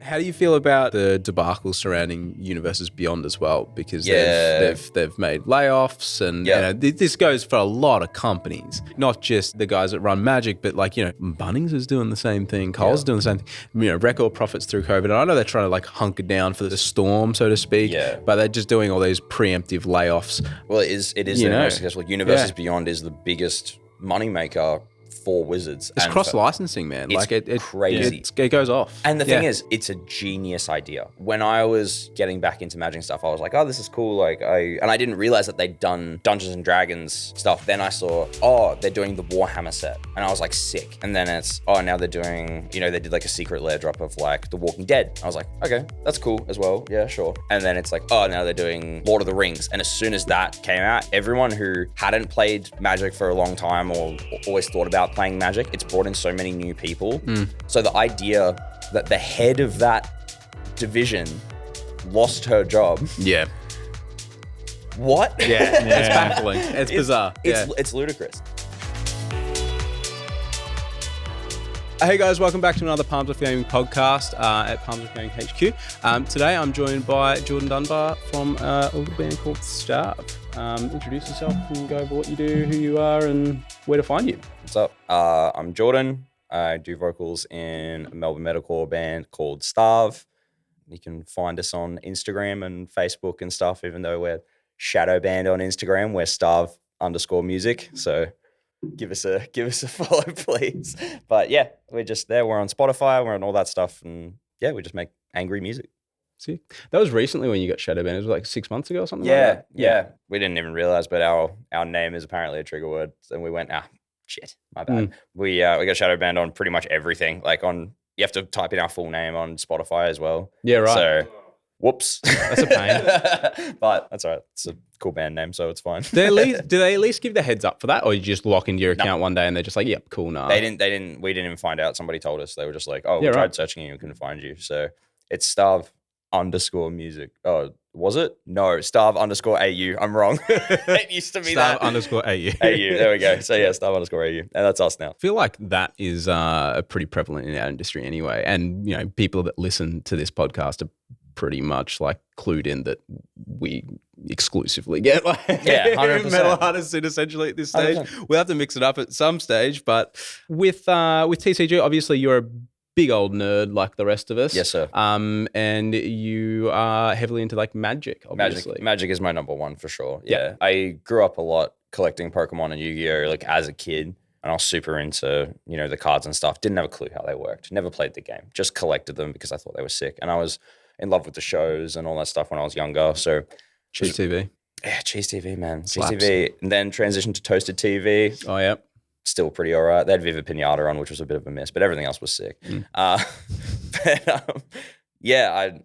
How do you feel about the debacle surrounding Universes Beyond as well? Because they've made layoffs and this goes for a lot of companies, not just the guys that run Magic, but like, Bunnings is doing the same thing, Coles is doing the same thing, record profits through COVID. And I know they're trying to like hunker down for the storm, so to speak, but they're just doing all these preemptive layoffs. Well, it is the most successful. Universes Beyond is the biggest moneymaker for Wizards. It's cross-licensing, man. It's crazy. It goes off. And the thing is, it's a genius idea. When I was getting back into Magic stuff, I was like, oh, this is cool. I didn't realize that they'd done Dungeons and Dragons stuff. Then I saw, they're doing the Warhammer set. And I was like, sick. And then it's, now they're doing, they did like a secret lair drop of like The Walking Dead. I was like, okay, that's cool as well. Yeah, sure. And then it's like, now they're doing Lord of the Rings. And as soon as that came out, everyone who hadn't played Magic for a long time or always thought about playing Magic, it's brought in so many new people. So the idea that the head of that division lost her job. Yeah. What? Yeah. It's baffling. It's bizarre. It's ludicrous. Hey guys, welcome back to another Palms Off Gaming podcast at Palms Off Gaming HQ. Today I'm joined by Jordan Dunbar from a little band called Starve. Introduce yourself and go over what you do, who you are, and where to find you. What's up? I'm Jordan. I do vocals in a Melbourne metalcore band called Starve. You can find us on Instagram and Facebook and stuff, even though we're shadow banned on Instagram. We're Starve_music. So give us a follow, please. But yeah, we're just there. We're on Spotify. We're on all that stuff. And yeah, we just make angry music. See, that was recently when you got shadow banned. It was like 6 months ago or something like that? Yeah. We didn't even realize, but our name is apparently a trigger word. And we went, shit, my bad. We got shadow banned on pretty much everything. You have to type in our full name on Spotify as well. Yeah, right. So, whoops. That's a pain. But that's all right. It's a cool band name, so it's fine. Do they at least give the heads up for that, or you just lock into your account one day and they're just like, yep, cool, nah. They didn't. We didn't even find out. Somebody told us. They were just like, we tried searching you and couldn't find you. So it's Starve_music. Oh, was it? No, Starve_AU. I'm wrong. It used to be Starve_AU. AU. There we go. So yeah, Starve_AU. And that's us now. I feel like that is pretty prevalent in our industry anyway. And, people that listen to this podcast are pretty much like clued in that we exclusively get 100%. metal artists in essentially at this stage. 100%. We'll have to mix it up at some stage. But with TCG, obviously you're a big old nerd like the rest of us. Yes, sir. And you are heavily into like Magic, obviously. Magic is my number one for sure. Yeah. I grew up a lot collecting Pokemon and Yu-Gi-Oh! As a kid. And I was super into, the cards and stuff. Didn't have a clue how they worked. Never played the game. Just collected them because I thought they were sick. And I was in love with the shows and all that stuff when I was younger. So Cheese TV. Yeah, Cheese TV, man. Cheese TV. And then transitioned to Toasted TV. Oh, yeah. Still pretty all right. They had Vivid Pinata on, which was a bit of a miss, but everything else was sick. I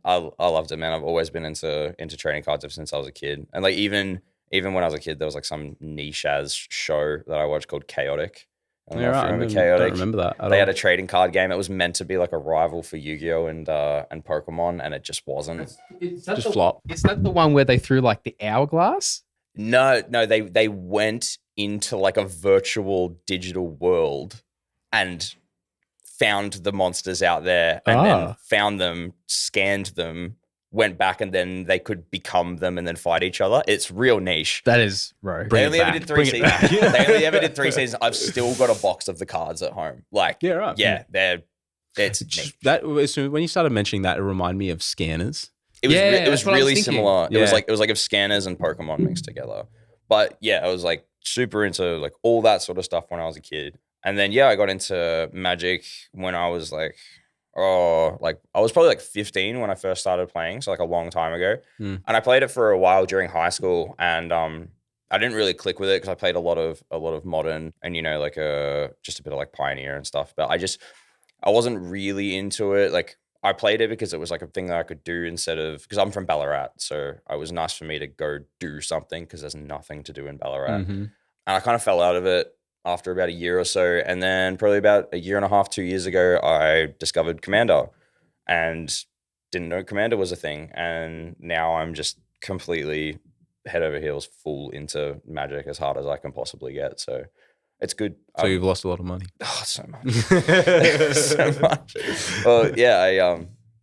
loved it, man. I've always been into trading cards ever since I was a kid. And even when I was a kid, there was like some niche as show that I watched called Chaotic. I don't know if you remember Chaotic. I don't remember that. They had a trading card game. It was meant to be like a rival for Yu-Gi-Oh! and Pokemon, and it just wasn't. Just flop. Is that the one where they threw like the hourglass? No, they went into like a virtual digital world and found the monsters out there and then found them, scanned them, went back, and then they could become them and then fight each other. It's real niche. That is, bro. They only ever did 3 seasons. They only ever did 3 seasons. I've still got a box of the cards at home. It's niche. So when you started mentioning that, it reminded me of Scanners. It was really similar. It was like if Scanners and Pokemon mixed together. But yeah, I was like super into like all that sort of stuff when I was a kid. And then I got into Magic when I was like I was probably like 15 when I first started playing, so like a long time ago. And I played it for a while during high school, and I didn't really click with it because I played a lot of modern and just a bit of like Pioneer and stuff. But I wasn't really into it. Like I played it because it was like a thing that I could do instead of, because I'm from Ballarat, so it was nice for me to go do something because there's nothing to do in Ballarat. And I kind of fell out of it after about a year or so. And then probably about a year and a half, 2 years ago, I discovered Commander and didn't know Commander was a thing. And now I'm just completely head over heels full into Magic as hard as I can possibly get. So it's good. So you've lost a lot of money. Oh, so much. So much. Well, yeah,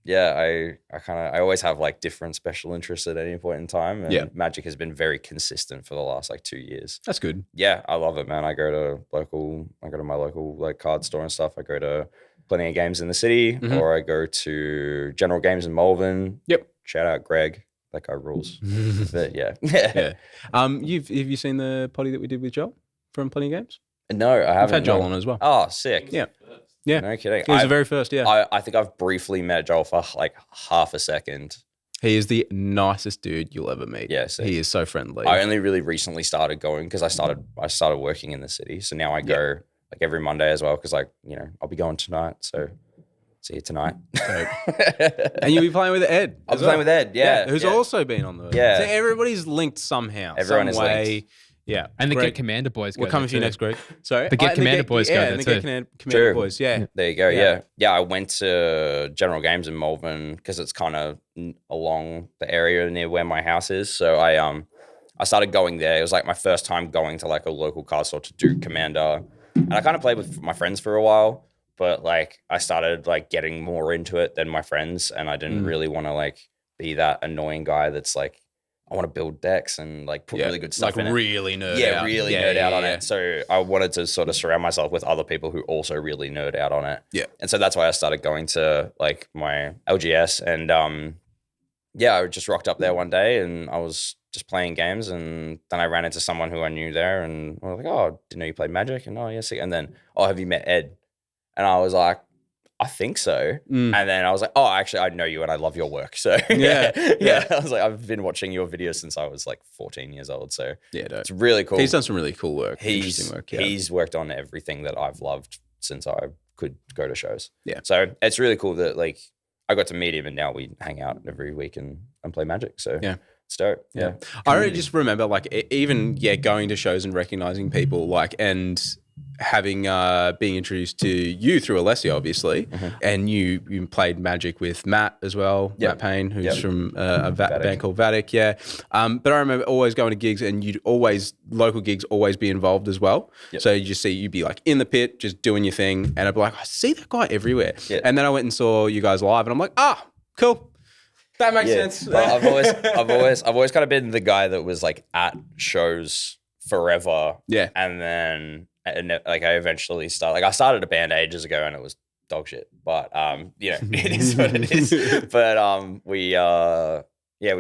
I always have like different special interests at any point in time, and Magic has been very consistent for the last like 2 years. That's good. Yeah, I love it, man. I go to my local like card store and stuff. I go to Plenty of Games in the city, or I go to General Games in Melbourne. Yep. Shout out Greg. That guy rules. But yeah. Have you seen the potty that we did with Joel from Plenty of Games? No, I haven't. We've had Joel on as well. Oh, sick. Yeah. Yeah. No kidding. He was the very first, I think I've briefly met Joel for like half a second. He is the nicest dude you'll ever meet. Yeah, sick. He is so friendly. I only really recently started going because I started working in the city. So now I go like every Monday as well because like, you know, I'll be going tonight. So see you tonight. And you'll be playing with Ed. I'll be playing with Ed, who's also been on the... Yeah. So everybody's linked somehow. Everyone is linked. Yeah. And the Get Commander Boys go. We're coming for you next, Greg. Sorry. The Get Commander Boys go there too. The Commander Boys, There you go, yeah. I went to General Games in Melbourne because it's kind of along the area near where my house is. So I started going there. It was like my first time going to like a local card store to do Commander. And I kind of played with my friends for a while, but like I started like getting more into it than my friends, and I didn't really want to like be that annoying guy that's like, I want to build decks and like put really good stuff like in really nerd it. out. Really nerd out on it. So I wanted to sort of surround myself with other people who also really nerd out on it. Yeah. And so that's why I started going to like my LGS, and I just rocked up there one day and I was just playing games, and then I ran into someone who I knew there, and I was like, oh, didn't know you played Magic? And oh, yes. And then, oh, have you met Ed? And I was like, I think so. And then I was like, oh, actually, I know you and I love your work. So yeah. I was like, I've been watching your videos since I was like 14 years old. So it's really cool. He's done some really cool work. Interesting work. Yeah. He's worked on everything that I've loved since I could go to shows. Yeah. So it's really cool that like I got to meet him, and now we hang out every week and play Magic. So it's dope. Yeah. I really just remember like even going to shows and recognizing people like and having being introduced to you through Alessia, obviously, and you played Magic with Matt as well, Matt Payne, who's from a band called Vatic, but I remember always going to gigs, and local gigs always be involved as well. So you'd be like in the pit, just doing your thing, and I'd be like, I see that guy everywhere. And then I went and saw you guys live, and I'm like, cool. That makes sense. Well, I've always kind of been the guy that was like at shows forever. Yeah. And then like I eventually started, I started a band ages ago and it was dog shit, but it is what it is. But we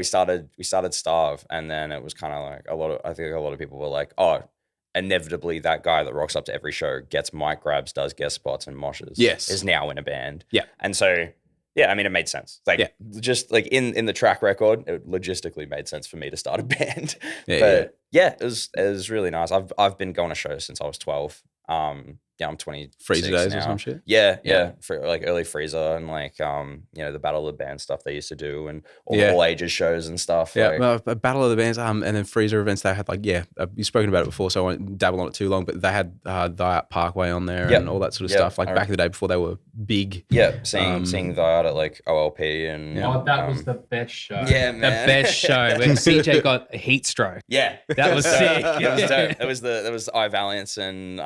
started Starve, and then it was kind of like I think a lot of people were like, oh, inevitably that guy that rocks up to every show, gets mic grabs, does guest spots and moshes, is now in a band. Yeah. And so I mean, it made sense. Like, just like in the track record, it logistically made sense for me to start a band. It was really nice. I've been going to shows since I was 12. I'm 26 Freezer days now. or some shit. Yeah. For like early Freezer and like the Battle of the Band stuff they used to do, and all ages shows and stuff. Yeah, well, Battle of the Bands and then Freezer events. They had like you've spoken about it before, so I won't dabble on it too long. But they had the Art Parkway on there and all that sort of stuff. Like back in the day before they were big. Yeah, seeing the art at like OLP and that was the best show. Yeah, man, the best show when CJ got a heat stroke. Yeah, that was sick. It was I Valiance and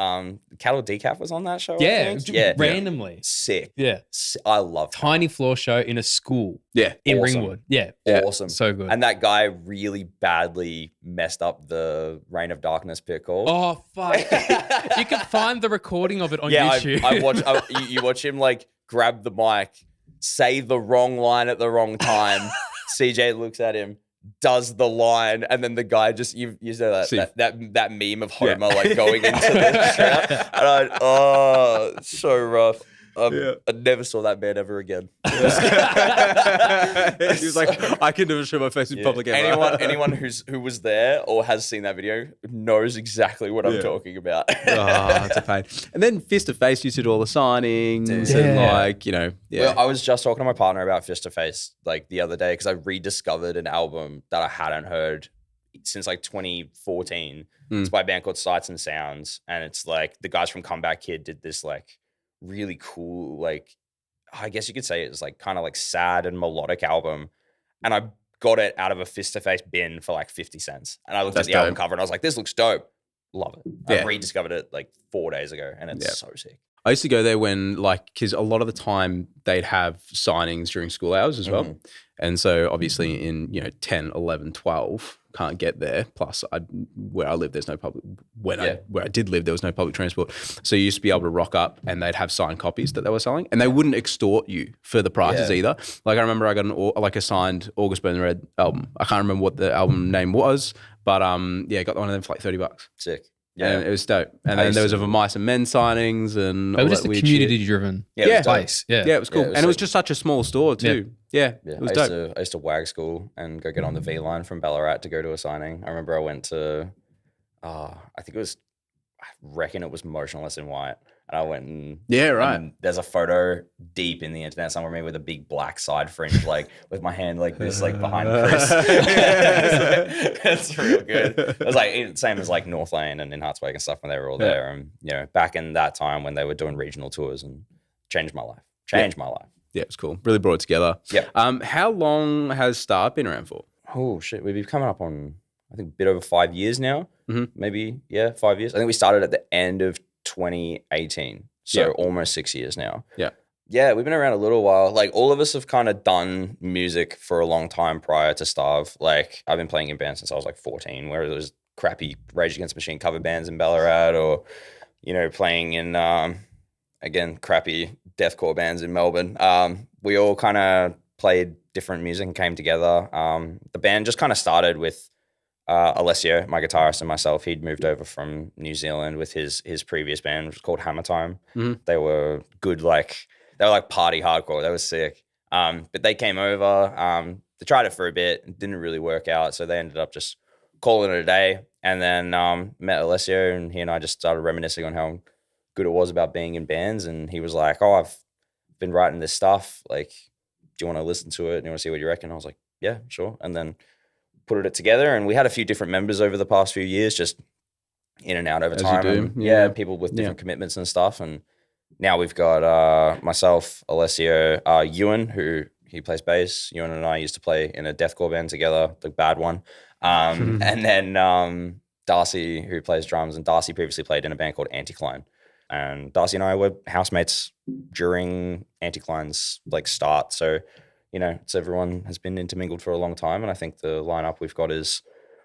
Cattle Decaf was on that show. Randomly sick. Yeah, I love tiny floor show in a school. Yeah, in Ringwood. Yeah, awesome, so good. And that guy really badly messed up the Reign of Darkness pit call. Oh fuck! You can find the recording of it on YouTube. I watched. You watch him like grab the mic, say the wrong line at the wrong time. CJ looks at him, does the line, and then the guy just you know that meme of Homer like going into the crowd. And it's so rough. I never saw that man ever again. He was like, I can never show my face in public ever. Anyone who was there or has seen that video knows exactly what I'm talking about. That's a pain. And then Fist to Face used to do all the signings and like, Well, I was just talking to my partner about Fist to Face like the other day because I rediscovered an album that I hadn't heard since like 2014. It's by a band called Sights and Sounds, and it's like the guys from Comeback Kid did this like really cool, like I guess you could say it's like kind of like sad and melodic album, and I got it out of a Fist to Face bin for like 50 cents, and I looked at the album cover and I was like, this looks dope, love it. I rediscovered it like 4 days ago, and it's so sick. I used to go there when because a lot of the time they'd have signings during school hours as well. And so obviously in, 10, 11, 12, can't get there. Plus where I live, there's no public, where I did live, there was no public transport. So you used to be able to rock up and they'd have signed copies that they were selling, and they wouldn't extort you for the prices either. Like I remember I got a signed August Burn the Red album. I can't remember what the album name was, but got one of them for like $30. Sick. Yeah, and it was dope. And then there was a Mice and Men signings and all just that a weird community-driven place. Yeah, it was cool. And it was just such a small store too. Yeah, it was dope. I used to wag school and go get on the V line from Ballarat to go to a signing. I remember I went to, I reckon it was Motionless in White. And I went and there's a photo deep in the internet somewhere of me with a big black side fringe, like with my hand like this, like behind Chris. It's real good. It was like same as like North Lane and in Hartswag and stuff when they were all there. And back in that time when they were doing regional tours, and changed my life. My life. Yeah, it was cool. Really brought it together. Yeah. How long has Star been around for? Oh shit, we've been coming up on I think a bit over 5 years now. Maybe 5 years. I think we started at the end of 2018, so almost 6 years now. Yeah, we've been around a little while. Like all of us have kind of done music for a long time prior to Starve. Like I've been playing in bands since I was like 14, where there was crappy Rage Against the Machine cover bands in Ballarat, or playing in again crappy deathcore bands in Melbourne. We all kind of played different music and came together. The band just kind of started with Alessio, my guitarist, and myself. He'd moved over from New Zealand with his previous band, which was called Hammer Time. They were good, they were like party hardcore. They were sick. But they came over. They tried it for a bit. It didn't really work out, so they ended up just calling it a day. And then met Alessio, and he and I just started reminiscing on how good it was about being in bands. And he was like, "Oh, I've been writing this stuff. Like, do you want to listen to it? And you want to see what you reckon?" I was like, "Yeah, sure." And then put it together, and we had a few different members over the past few years, just in and out over time. And, people with different commitments and stuff. And now we've got myself, Alessio, Ewan, who he plays bass. Ewan and I used to play in a deathcore band together, the bad one. And then Darcy, who plays drums, and Darcy previously played in a band called Anticline. And Darcy and I were housemates during Anticline's start. So so everyone has been intermingled for a long time, and I think the lineup we've got is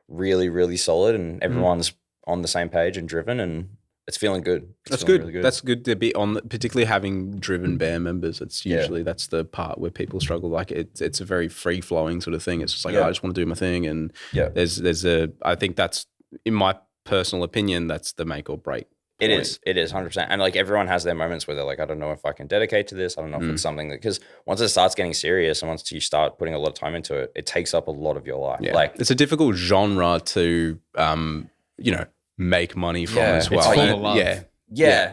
really, really solid, and everyone's on the same page and driven, and it's feeling good. That's good. Really good. That's good to be on, particularly having driven band members. It's usually that's the part where people struggle. Like it's a very free flowing sort of thing. It's just like I just want to do my thing, and I think that's, in my personal opinion, that's the make or break. It is 100%. And everyone has their moments where they're like, I don't know if I can dedicate to this. I don't know if it's something because once it starts getting serious and once you start putting a lot of time into it, it takes up a lot of your life. Yeah. It's a difficult genre to, make money from as well. It's full of love. Yeah.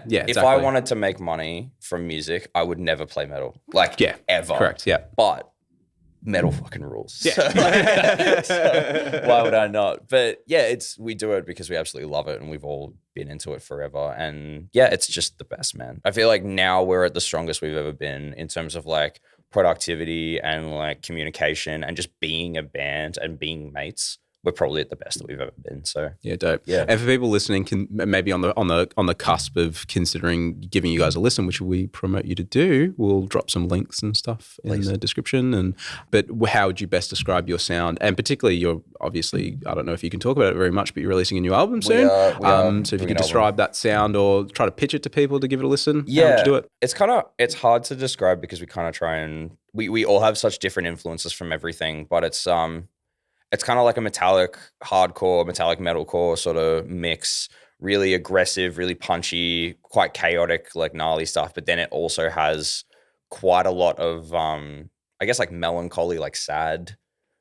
Exactly. If I wanted to make money from music, I would never play metal. Ever. Correct. Yeah. But metal fucking rules. Yeah. So why would I not? But we do it because we absolutely love it, and we've all been into it forever. And it's just the best, man. I feel like now we're at the strongest we've ever been in terms of productivity and communication and just being a band and being mates. We're probably at the best that we've ever been. So dope. Yeah. And for people listening, maybe on the cusp of considering giving you guys a listen, which we promote you to do, we'll drop some links and stuff in the description. But how would you best describe your sound? And particularly, you're obviously, I don't know if you can talk about it very much, but you're releasing a new album soon. We are. So if you could describe that sound or try to pitch it to people to give it a listen, how would you do it? It's hard to describe because we kind of try and we all have such different influences from everything, but it's kind of like a metallic hardcore, metallic metalcore sort of mix, really aggressive, really punchy, quite chaotic, gnarly stuff. But then it also has quite a lot of, melancholy, sad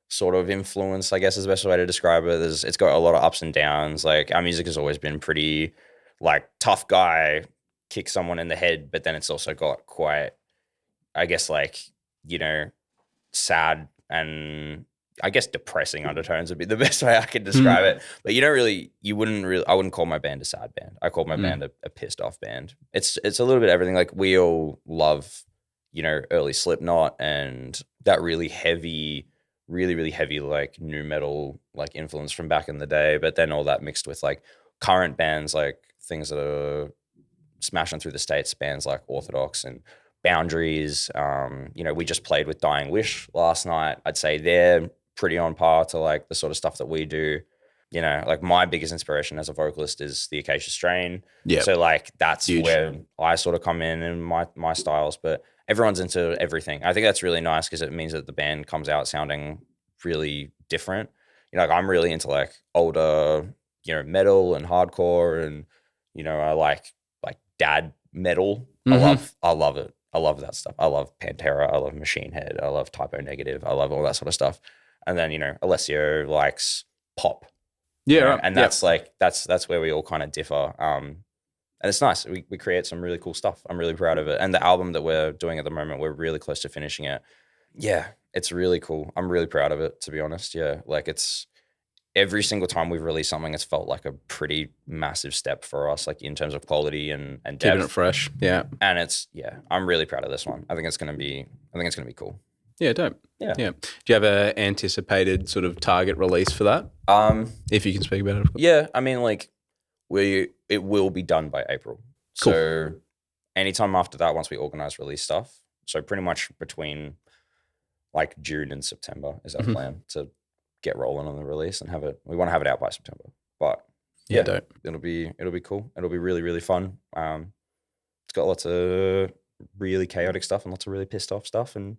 sort of influence, I guess is the best way to describe it. It's got a lot of ups and downs. Our music has always been pretty, tough guy, kick someone in the head. But then it's also got quite, sad and I guess depressing undertones would be the best way I could describe it. But I wouldn't call my band a sad band. I call my band a pissed off band. It's a little bit of everything. We all love, early Slipknot and that really heavy, really, really heavy, nu metal, influence from back in the day. But then all that mixed with current bands, things that are smashing through the States, bands like Orthodox and Boundaries. We just played with Dying Wish last night. I'd say they're pretty on par to like the sort of stuff that we do. Like my biggest inspiration as a vocalist is the Acacia Strain. Yeah. So like that's huge. where I sort of come in my styles, but everyone's into everything. I think that's really nice because it means that the band comes out sounding really different. Like I'm really into like older, metal and hardcore, and I like dad metal. Mm-hmm. I love it. I love that stuff. I love Pantera. I love Machine Head. I love Typo Negative. I love all that sort of stuff. And then Alessio likes pop. Yeah, right. And that's that's where we all kind of differ. And it's nice. We create some really cool stuff. I'm really proud of it. And the album that we're doing at the moment, we're really close to finishing it. Yeah, it's really cool. I'm really proud of it, to be honest. Yeah, like it's every single time we've released something, it's felt like a pretty massive step for us, like in terms of quality and depth. Keeping it fresh. Yeah. And I'm really proud of this one. I think it's gonna be cool. Yeah, dope. Yeah. Do you have an anticipated sort of target release for that? If you can speak about it. Yeah, I mean, like, it will be done by April. Cool. So anytime after that, once we organize release stuff, so pretty much between like June and September is our plan to get rolling on the release and have it. We want to have it out by September, but dope. It'll be cool. It'll be really, really fun. It's got lots of really chaotic stuff and lots of really pissed off stuff, and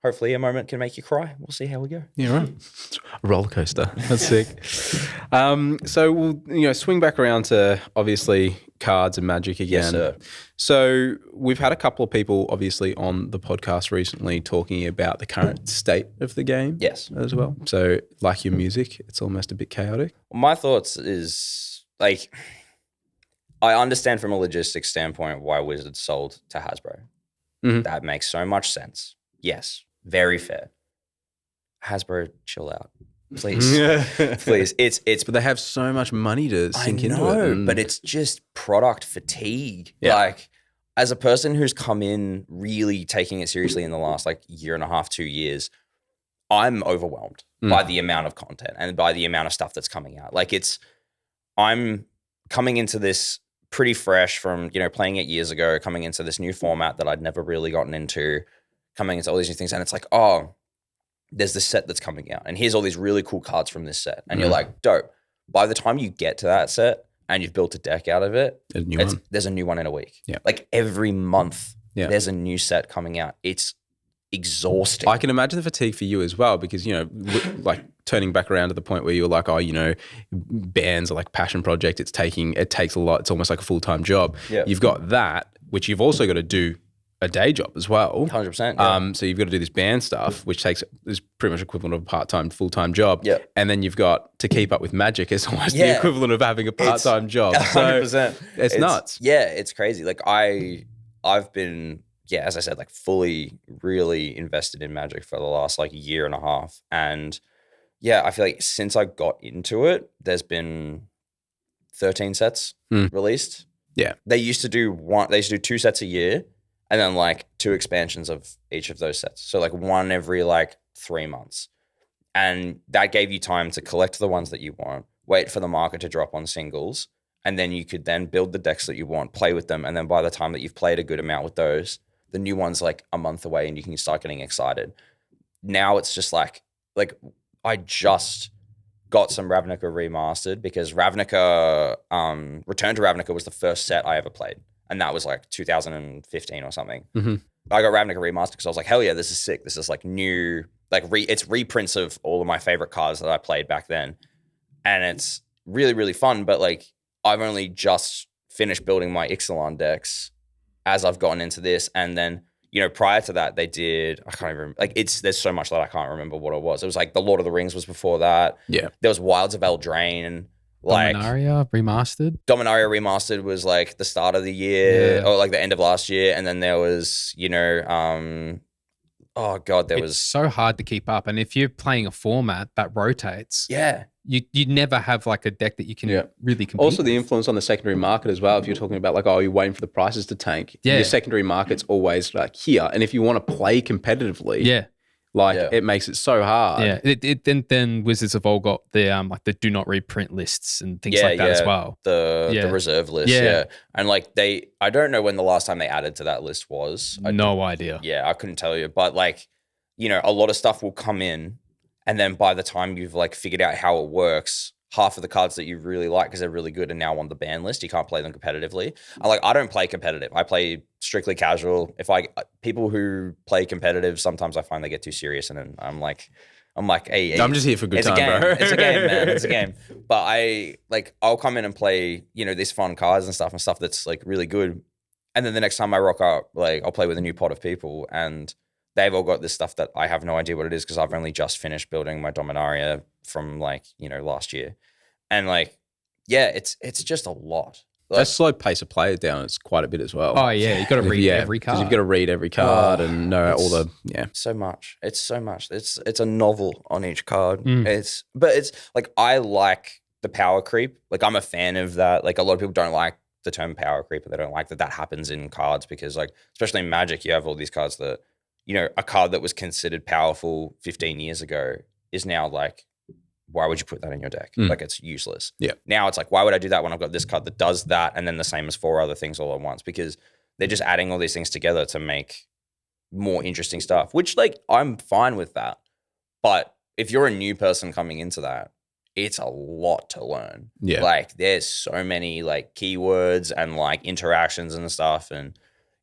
hopefully a moment can make you cry. We'll see how we go. Yeah, right. It's a roller coaster. That's sick. So we'll swing back around to obviously cards and Magic again. Yes, sir. So we've had a couple of people obviously on the podcast recently talking about the current state of the game. Yes. As well. So like your music, it's almost a bit chaotic. My thoughts is like, I understand from a logistics standpoint why Wizards sold to Hasbro. Mm-hmm. That makes so much sense. Yes. Very fair. Hasbro, chill out, please, please. It's but they have so much money to sink into it. But it's just product fatigue. Yeah. Like, as a person who's come in really taking it seriously in the last like year and a half, 2 years, I'm overwhelmed by the amount of content and by the amount of stuff that's coming out. Like I'm coming into this pretty fresh from playing it years ago, coming into this new format that I'd never really gotten into. Coming into all these new things, and it's like, oh, there's this set that's coming out, and here's all these really cool cards from this set, and you're like, dope. By the time you get to that set and you've built a deck out of it, there's a new one in a week. Yeah, like every month, there's a new set coming out. It's exhausting. I can imagine the fatigue for you as well, because like turning back around to the point where you're like, bands are like passion project. It takes a lot. It's almost like a full-time job. Yeah. You've got that, which you've also got to do a day job as well. 100%. Yeah. So you've got to do this band stuff, which is pretty much equivalent of a part-time, full-time job. Yeah. And then you've got to keep up with Magic is almost the equivalent of having a part-time job. 100%. So it's nuts. Yeah, it's crazy. Like I've been, as I said, like fully really invested in Magic for the last like year and a half. And I feel like since I got into it, there's been 13 sets released. Yeah. They used to do 2 sets a year. And then like 2 expansions of each of those sets. So like one every like 3 months. And that gave you time to collect the ones that you want, wait for the market to drop on singles, and then you could then build the decks that you want, play with them. And then by the time that you've played a good amount with those, the new one's like a month away and you can start getting excited. Now it's just like I just got some Ravnica remastered because Ravnica, Return to Ravnica was the first set I ever played. And that was like 2015 or something. Mm-hmm. I got Ravnica remastered because I was like, hell yeah, this is sick. This is like new, like it's reprints of all of my favorite cards that I played back then. And it's really, really fun. But like, I've only just finished building my Ixalan decks as I've gotten into this. And then, prior to that, they did, I can't even remember, like there's so much that I can't remember what it was. It was like the Lord of the Rings was before that. Yeah. There was Wilds of Eldraine. Like Dominaria remastered was like the start of the year or like the end of last year. And then there was, there was so hard to keep up. And if you're playing a format that rotates, you never have like a deck that you can really compete Also the with. influence on the secondary market as well. If you're talking about like, you're waiting for the prices to tank. Your secondary market's always like here. And if you want to play competitively, Like it makes it so hard. Yeah. Then Wizards have all got the like the do not reprint lists and things like that as well. The reserve list. Yeah. And like I don't know when the last time they added to that list was. No idea. Yeah, I couldn't tell you. But like, you know, a lot of stuff will come in, and then by the time you've like figured out how it works, half of the cards that you really like because they're really good are now on the ban list. You can't play them competitively. I don't play competitive. I play strictly casual. People who play competitive, sometimes I find they get too serious, and then I'm like, hey, I'm just here for good time, bro. It's a game, man. It's a game. But I'll come in and play, you know, these fun cards and stuff that's like really good. And then the next time I rock up, like I'll play with a new pot of people, and they've all got this stuff that I have no idea what it is because I've only just finished building my Dominaria from like, you know, last year. And like, yeah, it's just a lot. Like, that slow pace of play down is quite a bit as well. Oh yeah, you got to read every card. You've got to read every card and know all the so much. It's so much. It's a novel on each card. It's like I like the power creep. Like I'm a fan of that. Like a lot of people don't like the term power creep, but they don't like that happens in cards because like especially in Magic, you have all these cards that, you know, a card that was considered powerful 15 years ago is now like, why would you put that in your deck? Like it's useless. Yeah. Now it's like, why would I do that when I've got this card that does that and then the same as 4 other things all at once? Because they're just adding all these things together to make more interesting stuff, which like I'm fine with that. But if you're a new person coming into that, it's a lot to learn. Yeah. Like there's so many like keywords and like interactions and stuff, and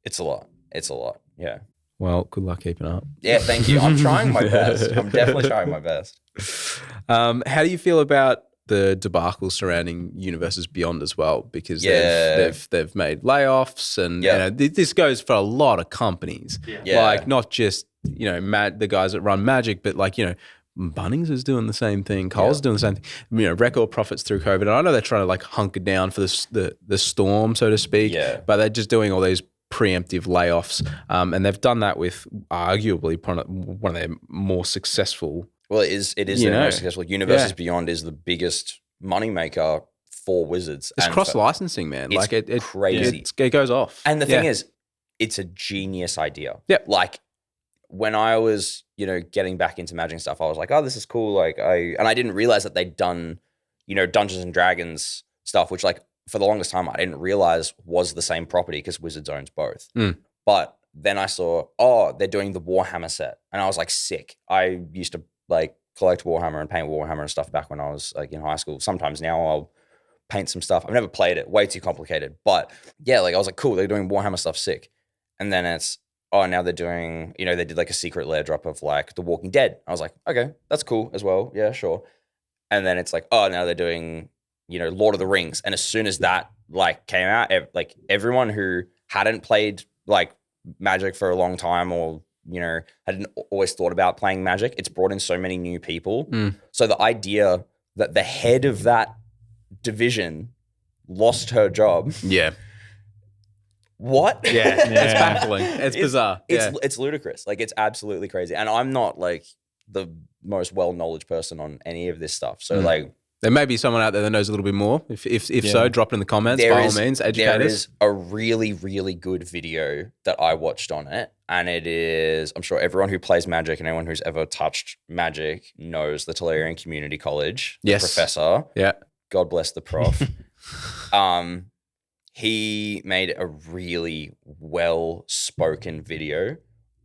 it's a lot. It's a lot. Yeah. Well, good luck keeping up. Yeah, thank you. I'm trying my best. I'm definitely trying my best. How do you feel about the debacle surrounding Universes Beyond as well? Because they've made layoffs, and you know, this goes for a lot of companies. Yeah. Like not just, you know, the guys that run Magic, but like, you know, Bunnings is doing the same thing. Cole's doing the same thing. You know, record profits through COVID. And I know they're trying to like hunker down for the storm, so to speak. Yeah. But they're just doing all these preemptive layoffs, and they've done that with arguably one of their more successful. Well, it is their most successful. Universes Beyond is the biggest moneymaker for Wizards. It's cross licensing, man. It's like crazy. It goes off. And the thing is, it's a genius idea. Yeah. Like when I was, you know, getting back into Magic and stuff, I was like, oh, this is cool. Like I didn't realize that they'd done, you know, Dungeons and Dragons stuff, which like for the longest time I didn't realize was the same property because Wizards owns both. But then I saw, they're doing the Warhammer set, and I was like, sick. I used to like collect Warhammer and paint Warhammer and stuff back when I was like in high school. Sometimes now I'll paint some stuff. I've never played it, way too complicated. But yeah, like I was like, cool, they're doing Warhammer stuff, sick. And then it's, now they're doing, you know, they did like a secret lair drop of like The Walking Dead. I was like, okay, that's cool as well. Yeah, sure. And then it's like, now they're doing, you know, Lord of the Rings. And as soon as that like came out, like everyone who hadn't played like Magic for a long time, or, you know, hadn't always thought about playing Magic, it's brought in so many new people. So the idea that the head of that division lost her job. Yeah. What? Yeah. It's baffling. It's bizarre. It's ludicrous. Like it's absolutely crazy. And I'm not like the most well-knowledge person on any of this stuff. So like, there may be someone out there that knows a little bit more. If so, drop it in the comments. By all means, educate us. There is a really, really good video that I watched on it. And it is, I'm sure everyone who plays Magic and anyone who's ever touched Magic knows the Tolarian Community College. Yes. Professor. Yeah. God bless the prof. He made a really well-spoken video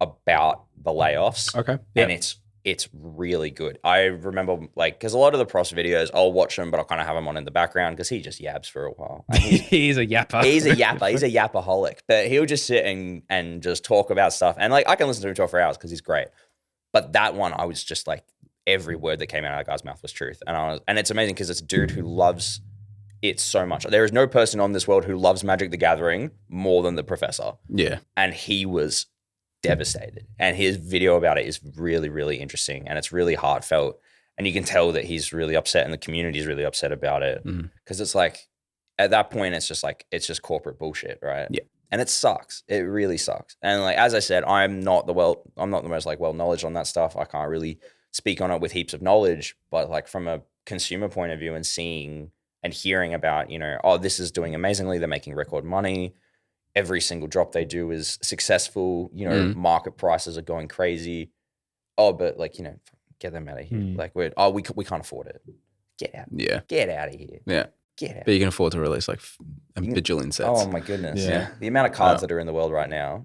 about the layoffs. Okay. And it's really good. I remember, like, because a lot of the pros videos, I'll watch them, but I'll kind of have them on in the background because he just yaps for a while. He's a yapper. He's a yapper. He's a yapaholic. But he'll just sit and just talk about stuff. And, like, I can listen to him talk for hours because he's great. But that one, I was just like, every word that came out of that guy's mouth was truth. And it's amazing because it's a dude who loves it so much. There is no person on this world who loves Magic the Gathering more than the professor. Yeah. And he was devastated, and his video about it is really, really interesting, and it's really heartfelt, and you can tell that he's really upset and the community is really upset about it, because it's like at that point it's just corporate bullshit, right? Yeah. And it sucks. It really sucks. And like, as I said, I'm not the most like well knowledge on that stuff. I can't really speak on it with heaps of knowledge, but like from a consumer point of view and seeing and hearing about, you know, this is doing amazingly, they're making record money, every single drop they do is successful, you know, market prices are going crazy. oh, but like, get them out of here. Like we can't afford it. Get out. Yeah. Get out of here. Yeah. Get out. But you can afford to release like a bajillion sets. Oh my goodness. Yeah. The amount of cards that are in the world right now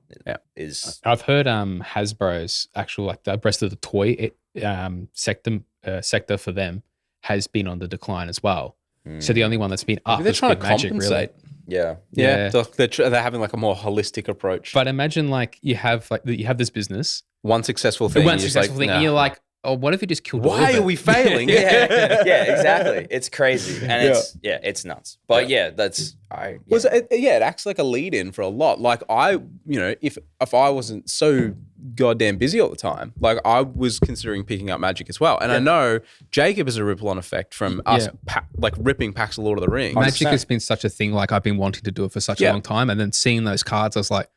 is. I've heard Hasbro's actual like the rest of the toy sector for them has been on the decline as well. So the only one that's been up they're is trying to Magic, compensate. Really. Yeah. They're having like a more holistic approach. But imagine like you have this business, one successful thing, and you're like, oh, what if you just killed? Why are we failing? Yeah, exactly. It's crazy, and it's nuts. But that's it acts like a lead in for a lot. Like if I wasn't so goddamn busy all the time, like I was considering picking up Magic as well. And I know Jacob has a ripple-on effect from us like ripping packs of Lord of the Rings. Magic has been such a thing. Like I've been wanting to do it for such a long time, and then seeing those cards, I was like,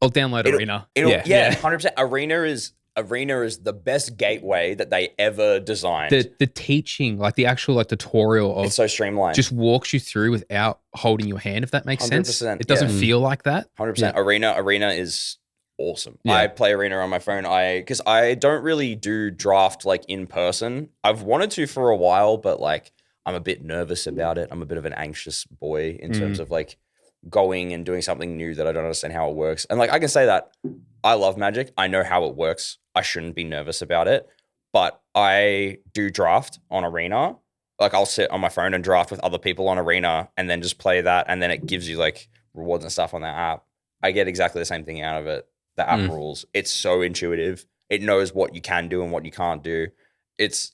I'll download Arena. 100%. Arena is the best gateway that they ever designed. The teaching, like the actual like tutorial of it's so streamlined. Just walks you through without holding your hand, if that makes 100%, sense. It doesn't feel like that. 100%. Arena is awesome. Yeah. I play Arena on my phone. Because I don't really do draft like in person. I've wanted to for a while, but like I'm a bit nervous about it. I'm a bit of an anxious boy in terms of like going and doing something new that I don't understand how it works. And like I can say that I love Magic. I know how it works. I shouldn't be nervous about it. But I do draft on Arena. Like I'll sit on my phone and draft with other people on Arena and then just play that. And then it gives you like rewards and stuff on that app. I get exactly the same thing out of it. The app rules. It's so intuitive. It knows what you can do and what you can't do. It's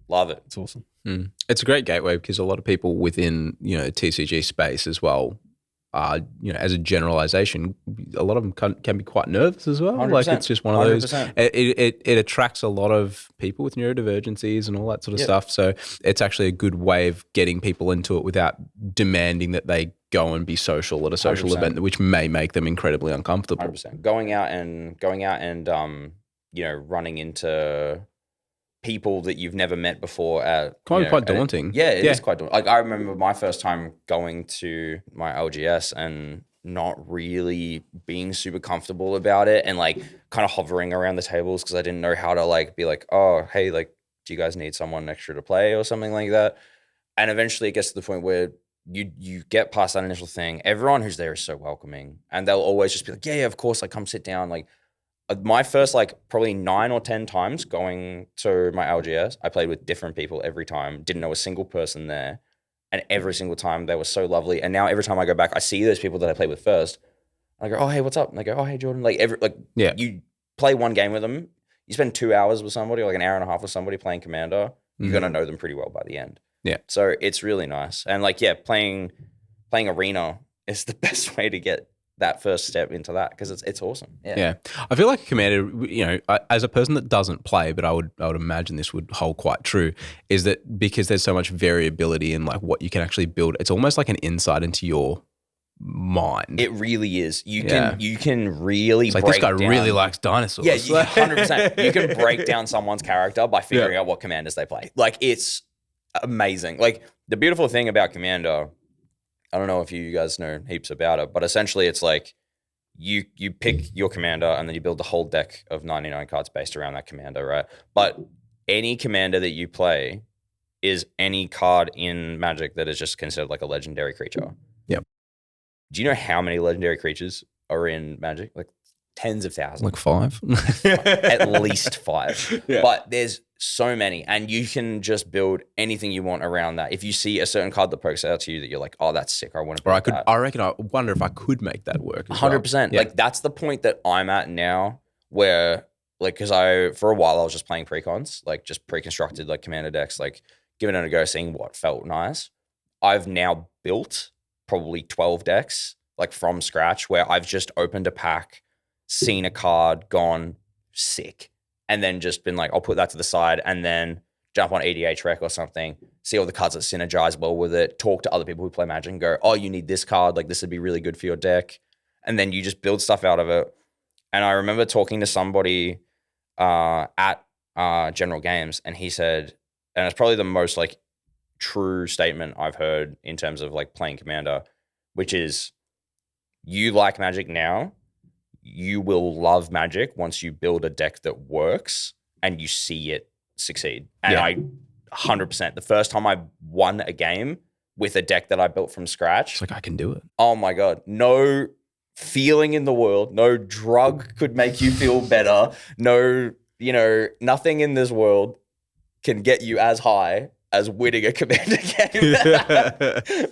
love it. It's awesome. It's a great gateway because a lot of people within TCG space as well. As a generalization, a lot of them can be quite nervous as well. 100%, like it's just one of those. 100%. It attracts a lot of people with neurodivergencies and all that sort of stuff. So it's actually a good way of getting people into it without demanding that they go and be social at a social 100%. event, which may make them incredibly uncomfortable. 100%. Going out and running into people that you've never met before quite daunting. It is quite daunting. Like I remember my first time going to my LGS and not really being super comfortable about it and like kind of hovering around the tables because I didn't know how to like be like, oh, hey, like, do you guys need someone extra to play or something like that? And eventually it gets to the point where you get past that initial thing. Everyone who's there is so welcoming and they'll always just be like, yeah, of course, like come sit down. Like my first like probably 9 or 10 times going to my LGS, I played with different people every time, didn't know a single person there. And every single time they were so lovely. And now every time I go back, I see those people that I played with first. And I go, oh, hey, what's up? And they go, oh, hey, Jordan. Like you play one game with them, you spend 2 hours with somebody or like an hour and a half with somebody playing Commander, you're going to know them pretty well by the end. Yeah. So it's really nice. And like, playing Arena is the best way to get that first step into that because it's awesome. Yeah. I feel like a Commander, as a person that doesn't play, but I would imagine this would hold quite true, is that because there's so much variability in like what you can actually build, it's almost like an insight into your mind. It really is. You can really it's like break this guy down. Really likes dinosaurs. Yeah, 100%. You can break down someone's character by figuring out what commanders they play. Like it's amazing. Like the beautiful thing about Commander, I don't know if you guys know heaps about it, but essentially it's like you pick your commander and then you build the whole deck of 99 cards based around that commander, right? But any commander that you play is any card in Magic that is just considered like a legendary creature. Yep. Do you know how many legendary creatures are in Magic? Like tens of thousands. Like 5? At least 5. Yeah. But there's so many, and you can just build anything you want around that. If you see a certain card that pokes out to you that you're like, oh, that's sick, I want to build that. I wonder if I could make that work. 100%. Like that's the point that I'm at now where like, because for a while I was just playing precons, like just pre-constructed like commander decks, like giving it a go, seeing what felt nice. I've now built probably 12 decks like from scratch where I've just opened a pack, seen a card, gone sick, and then just been like, I'll put that to the side and then jump on EDH Rec or something, see all the cards that synergize well with it, talk to other people who play Magic and go, oh, you need this card, like this would be really good for your deck. And then you just build stuff out of it. And I remember talking to somebody at General Games, and he said, and it's probably the most like true statement I've heard in terms of like playing Commander, which is you like Magic now, you will love Magic once you build a deck that works and you see it succeed. And I 100%. The first time I won a game with a deck that I built from scratch. It's like, I can do it. Oh my God. No feeling in the world. No drug could make you feel better. No, nothing in this world can get you as high as winning a Commander game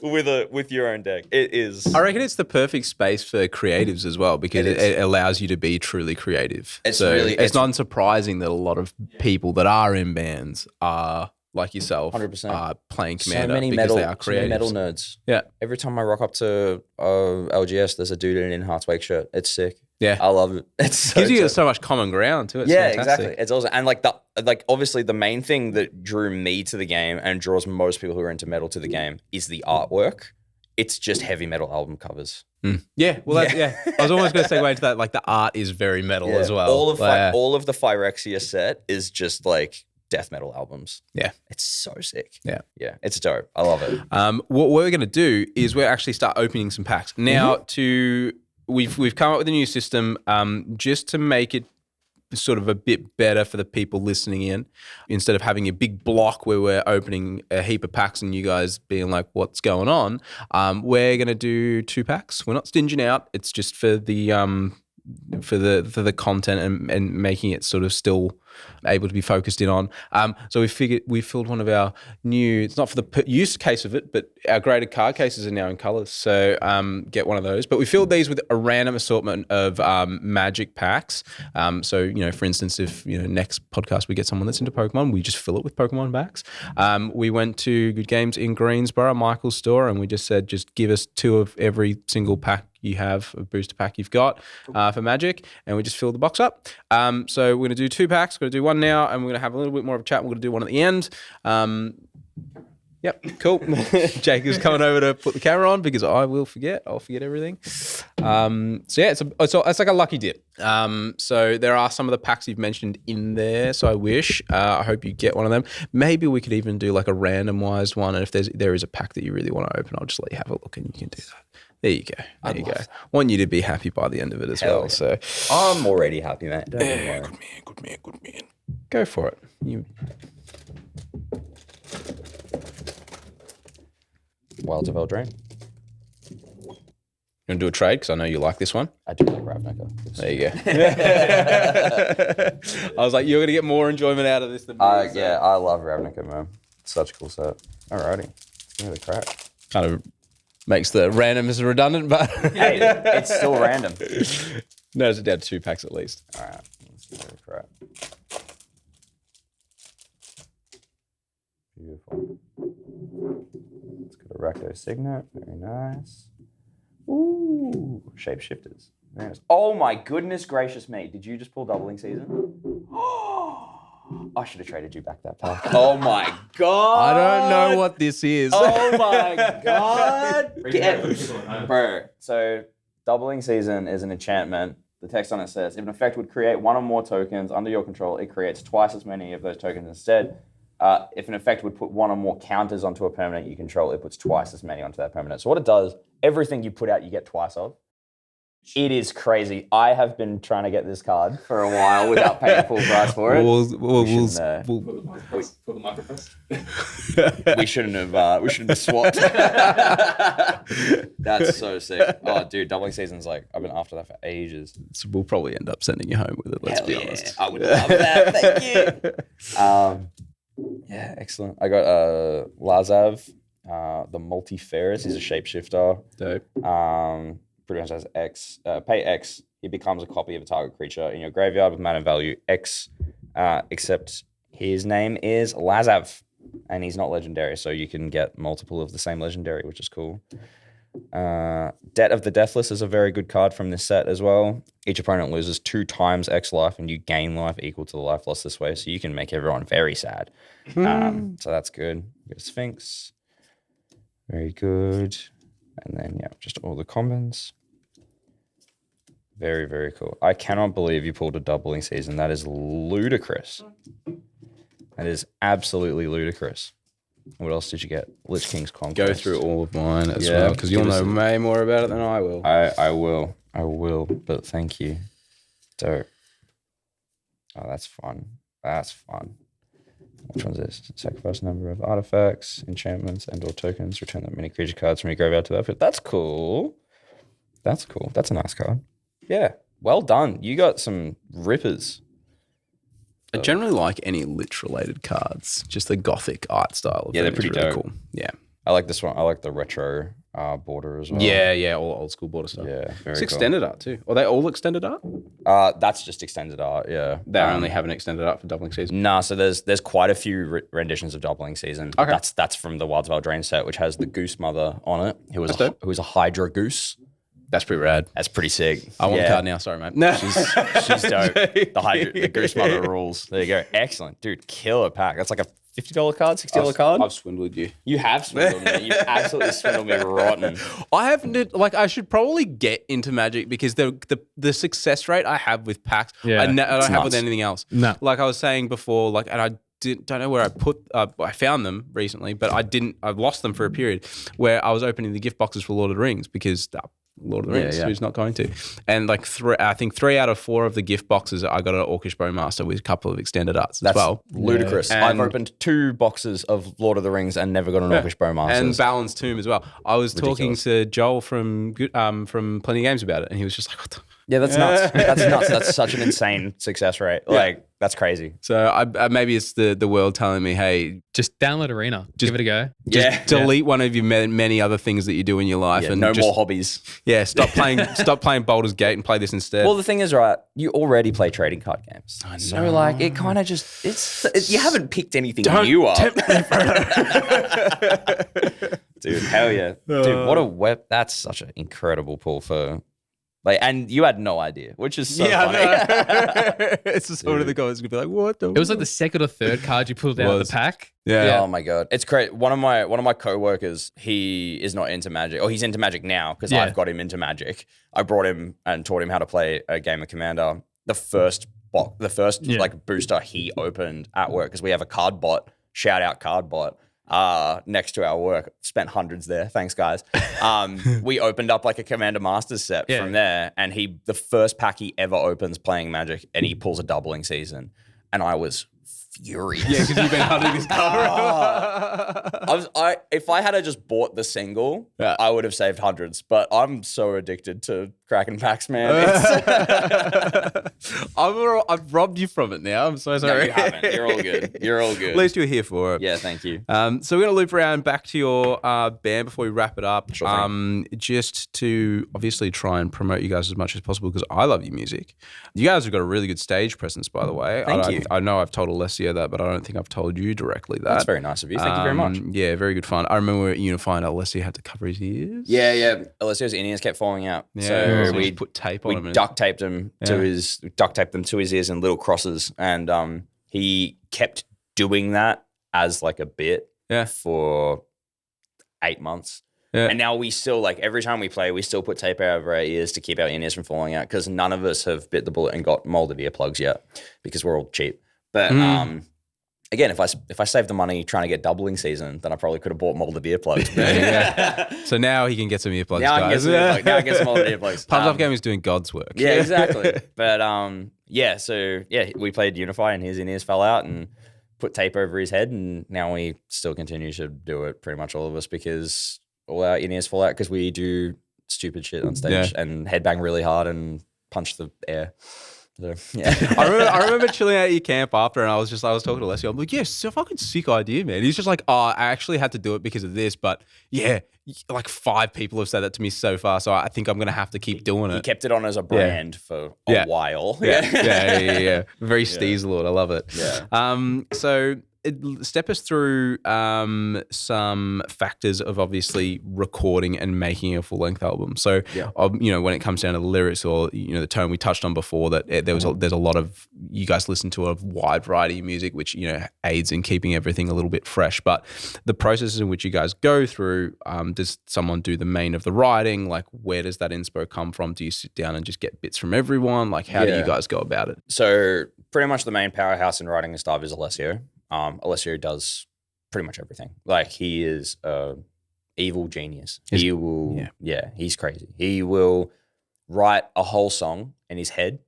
with your own deck. It is. I reckon it's the perfect space for creatives as well, because it allows you to be truly creative. It's not surprising that a lot of people that are in bands are like yourself, 100%. Are playing Commander because they are creative. Metal nerds. Yeah. Every time I rock up to LGS, there's a dude in an Hearts Wake shirt. It's sick. Yeah. I love it. It gives you so much common ground too. It's fantastic. Exactly. It's awesome. And obviously the main thing that drew me to the game and draws most people who are into metal to the game is the artwork. It's just heavy metal album covers. Yeah. Well, I was almost going to segue into that. Like the art is very metal as well. All of the Phyrexia set is just like death metal albums. Yeah. It's so sick. Yeah. Yeah. It's dope. I love it. What we're going to do is we're actually start opening some packs. Now we've come up with a new system just to make it sort of a bit better for the people listening in. Instead of having a big block where we're opening a heap of packs and you guys being like, what's going on? We're going to do 2 packs. We're not stinging out. It's just for the content and making it sort of still able to be focused in on. So we filled one of our new, it's not for the use case of it, but our graded card cases are now in colors. So get one of those. But we filled these with a random assortment of Magic packs. So, for instance, if, next podcast we get someone that's into Pokemon, we just fill it with Pokemon packs. We went to Good Games in Greensboro, Michael's store, and we just said, just give us 2 of every single pack you have, a booster pack you've got for Magic, and we just fill the box up. So we're going to do 2 packs. We're going to do one now, and we're going to have a little bit more of a chat. We're going to do one at the end. Yep, cool. Jake is coming over to put the camera on because I will forget. I'll forget everything. It's like a lucky dip. So there are some of the packs you've mentioned in there. So I hope you get one of them. Maybe we could even do like a randomized one. And if there is a pack that you really want to open, I'll just let you have a look and you can do that. There you go. There you go. Want you to be happy by the end of it as well. So I'm already happy, mate. Good man. Go for it. Wilds of Eldraine. You want to do a trade? Because I know you like this one. I do like Ravnica. There you go. I was like, you're going to get more enjoyment out of this than me. Yeah, I love Ravnica, man. It's such a cool set. Alrighty. Let's give it a crack. Kind of makes the randomness redundant, but... Hey, it's still random. Narrows it down to 2 packs at least. All right. Let's give it a crack. Beautiful. Let's go to Rakdos Signet. Very nice. Ooh, Shapeshifters. Very nice. Oh my goodness gracious me. Did you just pull Doubling Season? I should have traded you back that pack. Oh my God. I don't know what this is. Oh my God. Bro, so Doubling Season is an enchantment. The text on it says, if an effect would create 1 or more tokens under your control, it creates twice as many of those tokens instead. If an effect would put 1 or more counters onto a permanent you control, it puts twice as many onto that permanent. So what it does, everything you put out, you get twice of. It is crazy. I have been trying to get this card for a while without paying full price for it. We shouldn't have swapped. That's so sick. Oh, dude, Doubling Season's like, I've been after that for ages. So we'll probably end up sending you home with it, let's be honest. I would love that. Thank you. Yeah, excellent. I got Lazav, the Multiferous. He's a shapeshifter. Dope. Pretty much has X. Pay X. He becomes a copy of a target creature in your graveyard with mana value X, except his name is Lazav, and he's not legendary, so you can get multiple of the same legendary, which is cool. Debt of the Deathless is a very good card from this set as well. Each opponent loses 2 times X life, and you gain life equal to the life lost this way, so you can make everyone very sad. So that's good. You got Sphinx. Very good. And then, yeah, just all the combos. Very, very cool. I cannot believe you pulled a Doubling Season. That is ludicrous. That is absolutely ludicrous. What else did you get? Lich King's Conquest. Go through all of mine as well, because you'll know way more about it than I will. I will, but thank you. Dope. Oh, that's fun. That's fun. Which one's this? Sacrifice a number of artifacts, enchantments, and/or tokens. Return that many creature cards from your graveyard to that. That's cool. That's cool. That's a nice card. Yeah. Well done. You got some rippers. I generally like any lich-related cards. Just the gothic art style. Yeah, they're pretty really dope. Cool. Yeah. I like this one. I like the retro border as well. Yeah, all old school border stuff. Yeah, very it's cool. extended art too. Are they all extended art? That's just extended art, yeah. They only have an extended art for doubling season? Nah, so there's quite a few renditions of doubling season. Okay. That's from the Wilds of Eldraine set, which has the Goose Mother on it, who was a Hydra Goose. That's pretty rad. That's pretty sick. I want the card now. Sorry, mate. No, she's dope. The Goose Mother rules. There you go. Excellent, dude. Killer pack. That's like a $50 card, $60 card. I've swindled you. You have swindled me. You absolutely swindled me rotten. I haven't. I should probably get into Magic because the success rate I have with packs, I don't have with anything else. No. Like I was saying before, and I don't know where I put. I found them recently, but I didn't. I've lost them for a period where I was opening the gift boxes for Lord of the Rings because. Lord of the Rings, who's not going to. And like I think 3 out of 4 of the gift boxes, I got an Orcish Bowmaster with a couple of extended arts as well. Ludicrous. Yeah. I've opened 2 boxes of Lord of the Rings and never got an Orcish Bowmaster. And Balin's Tomb as well. I was talking to Joel from Plenty of Games about it, and he was just like, what the... Yeah, that's nuts. That's nuts. That's such an insane success rate. Like, that's crazy. So I maybe it's the world telling me, hey, just download Arena. Give it a go. Just delete one of your many other things that you do in your life, and no more hobbies. Yeah, stop playing Baldur's Gate and play this instead. Well, the thing is, right, you already play trading card games. I know. So like, it kind of just you haven't picked anything new up. Dude, hell yeah. Dude, what a web. That's such an incredible pull for. Like, and you had no idea, which is so funny. It's just one of the guys gonna be like, "What the?" It was like the second or third card you pulled out of the pack. Yeah. Oh my god, it's crazy. One of my coworkers, he is not into Magic, or he's into Magic now because I've got him into Magic. I brought him and taught him how to play a game of Commander. The first like booster he opened at work because we have a card bot. Shout out card bot. Next to our work, spent hundreds there. Thanks, guys. We opened up like a Commander Masters set from there, and the first pack he ever opens playing Magic, and he pulls a doubling season, and I was furious. Yeah, because you've been hunting this card. If I had just bought the single, I would have saved hundreds. But I'm so addicted to Kraken packs, man. I've robbed you from it now. I'm so sorry. No, you haven't. You're all good. You're all good. At least you're here for it. Yeah, thank you. So we're gonna loop around back to your band before we wrap it up. Sure thing. Just to obviously try and promote you guys as much as possible because I love your music. You guys have got a really good stage presence, by the way. Thank you. I know I've told Alessia that, but I don't think I've told you directly that. That's very nice of you. Thank you very much. Yeah, very good fun. I remember at Unifying, Alessia had to cover his ears. Yeah. Alessio's in-ears kept falling out. Yeah, so we put tape on him. We duct taped them to his ears in little crosses, and he kept doing that as like a bit for 8 months. Yeah. And now we still, like, every time we play, we still put tape over our ears to keep our in-ears from falling out because none of us have bit the bullet and got molded earplugs yet because we're all cheap. But again, if I saved the money trying to get doubling season, then I probably could have bought molded earplugs. So now he can get some earplugs, now guys. I can get some molded earplugs. Pubs Off Game is doing God's work. Yeah, exactly. But we played Unify and his in-ears fell out and put tape over his head, and now we still continue to do it, pretty much all of us, because all our in-ears fall out because we do stupid shit on stage and headbang really hard and punch the air. So, yeah. I remember chilling out at your camp after, and I was talking to Leslie. I'm like, it's a fucking sick idea, man. He's just like, I actually had to do it because of this, but like 5 people have said that to me so far, so I think I'm gonna have to keep doing it. He kept it on as a brand for a while. Yeah. Very Steve's Lord. I love it. Yeah. So step us through some factors of obviously recording and making a full-length album. So, when it comes down to the lyrics or, the tone we touched on before, that there's a lot of, you guys listen to a wide variety of music, which, aids in keeping everything a little bit fresh. But the processes in which you guys go through, does someone do the main of the writing? Like, where does that inspo come from? Do you sit down and just get bits from everyone? Like, how do you guys go about it? So pretty much the main powerhouse in writing and stuff is Alessio. Alessio does pretty much everything. Like, he is a evil genius. He will, he's crazy. He will write a whole song in his head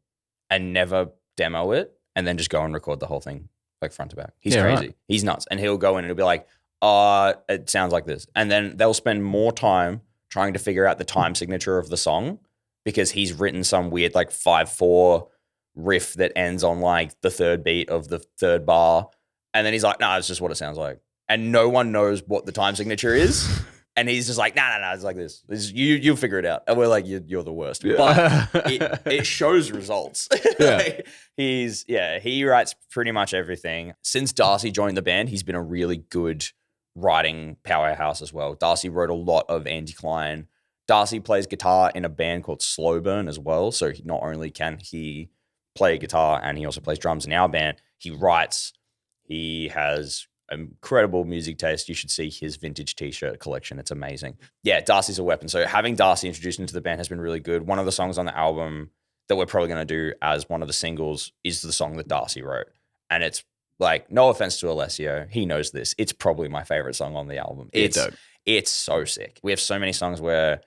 and never demo it and then just go and record the whole thing like front to back. He's crazy. Right. He's nuts. And he'll go in and he'll be like, it sounds like this. And then they'll spend more time trying to figure out the time signature of the song because he's written some weird like 5/4 riff that ends on like the third beat of the third bar. And then he's like, no, it's just what it sounds like. And no one knows what the time signature is. And he's just like, no, it's like this. You'll figure it out. And we're like, you're the worst. Yeah. But it shows results. Yeah. He writes pretty much everything. Since Darcy joined the band, he's been a really good writing powerhouse as well. Darcy wrote a lot of Andy Klein. Darcy plays guitar in a band called Slow Burn as well. So not only can he play guitar and he also plays drums in our band, he writes. He has incredible music taste. You should see his vintage t-shirt collection. It's amazing. Yeah, Darcy's a weapon. So having Darcy introduced into the band has been really good. One of the songs on the album that we're probably going to do as one of the singles is the song that Darcy wrote. And it's like, no offense to Alessio, he knows this. It's probably my favorite song on the album. It's so sick. We have so many songs where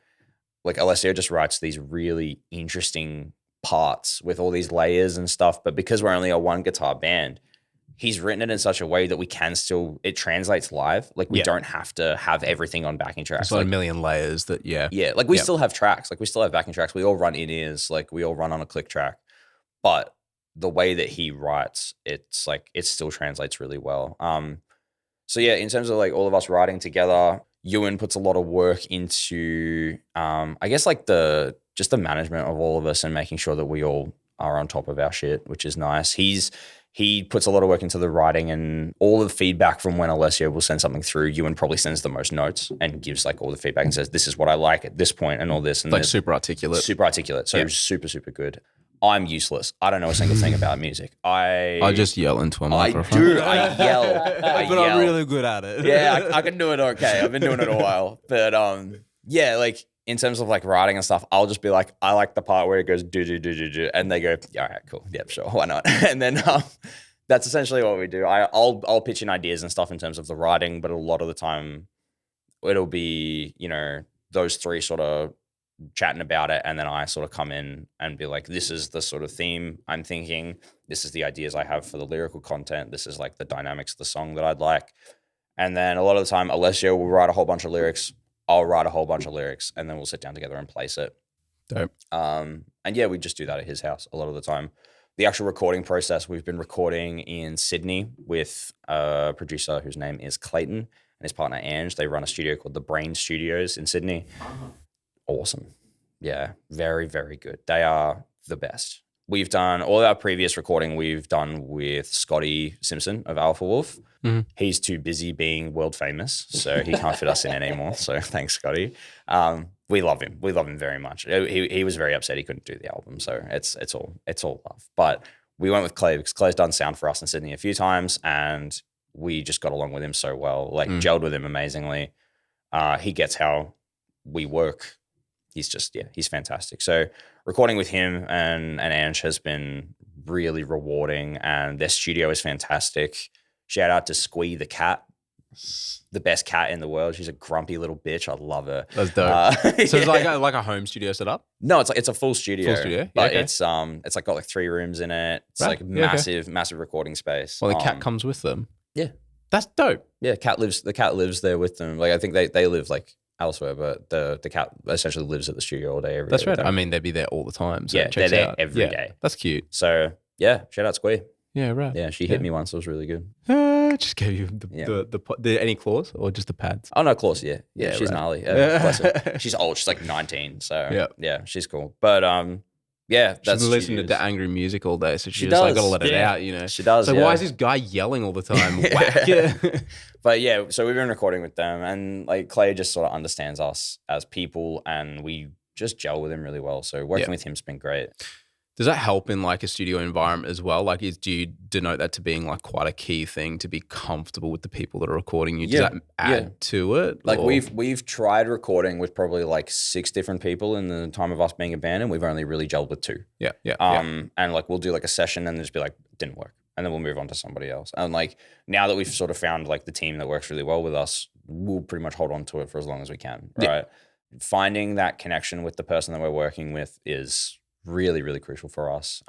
like Alessio just writes these really interesting parts with all these layers and stuff. But because we're only a one guitar band, he's written it in such a way that we can still, it translates live. Like we don't have to have everything on backing tracks. It's like a million layers that, Yeah, like we still have tracks. Like we still have backing tracks. We all run in-ears. Like we all run on a click track. But the way that he writes, it's like, it still translates really well. So yeah, in terms of like all of us writing together, Ewan puts a lot of work into, I guess like just the management of all of us and making sure that we all are on top of our shit, which is nice. He puts a lot of work into the writing and all the feedback from when Alessio will send something through. Ewan probably sends the most notes and gives like all the feedback and says, this is what I like at this point and all this. And like super articulate. Super articulate. So super, super good. I'm useless. I don't know a single thing about music. I just yell into a microphone. I do. I yell. But I'm really good at it. Yeah, I can do it okay. I've been doing it a while. But yeah, like in terms of like writing and stuff, I'll just be like, I like the part where it goes do, and they go, yeah, all right, cool, yep, sure, why not? And then that's essentially what we do. I'll pitch in ideas and stuff in terms of the writing, but a lot of the time it'll be, you know, those three sort of chatting about it, and then I sort of come in and be like, this is the sort of theme I'm thinking, this is the ideas I have for the lyrical content, this is like the dynamics of the song that I'd like. And then a lot of the time Alessio will write a whole bunch of lyrics, I'll write a whole bunch of lyrics, and then we'll sit down together and place it. Dope. And yeah, we just do that at his house a lot of the time. The actual recording process, we've been recording in Sydney with a producer whose name is Clayton and his partner Ange. They run a studio called The Brain Studios in Sydney. Awesome. Yeah, very, very good. They are the best. We've done all our previous recording we've done with Scotty Simpson of Alpha Wolf. Mm-hmm. He's too busy being world famous, so he can't fit us in anymore. So thanks, Scotty. We love him. We love him very much. He was very upset he couldn't do the album, so it's all love. But we went with Clay because Clay's done sound for us in Sydney a few times, and we just got along with him so well. Like gelled with him amazingly. He gets how we work. He's just, he's fantastic. So recording with him and Ange has been really rewarding, and their studio is fantastic. Shout out to Squee the cat, the best cat in the world. She's a grumpy little bitch. I love her. That's dope. So it's like a home studio setup? No, it's a full studio. Full studio? But it's like got like 3 rooms in it. It's like massive recording space. Well, the cat comes with them. Yeah. That's dope. Yeah, the cat lives there with them. Like I think they live like elsewhere, but the cat essentially lives at the studio all day, every day. That's right. I mean, they'd be there all the time. So they're there every day. That's cute. So yeah, shout out Squee. Yeah, right. Yeah, she hit me once. It was really good. Just gave you the any claws or just the pads? Oh no, claws. Yeah, she's gnarly. Bless her. She's old. She's like 19. So yeah, she's cool. But yeah, she's listening to angry music all day, so she just like gotta let it out, you know. She does. So why is this guy yelling all the time? Whack. But yeah, so we've been recording with them, and like Clay just sort of understands us as people, and we just gel with him really well. So working with him's been great. Does that help in like a studio environment as well? Like, do you denote that to being like quite a key thing to be comfortable with the people that are recording you? Does that add to it? Like we've tried recording with probably like 6 different people in the time of us being a band, and we've only really gelled with 2. Yeah. And like we'll do like a session and just be like, didn't work, and then we'll move on to somebody else. And like now that we've sort of found like the team that works really well with us, we'll pretty much hold on to it for as long as we can. Right. Finding that connection with the person that we're working with is really, really crucial for us.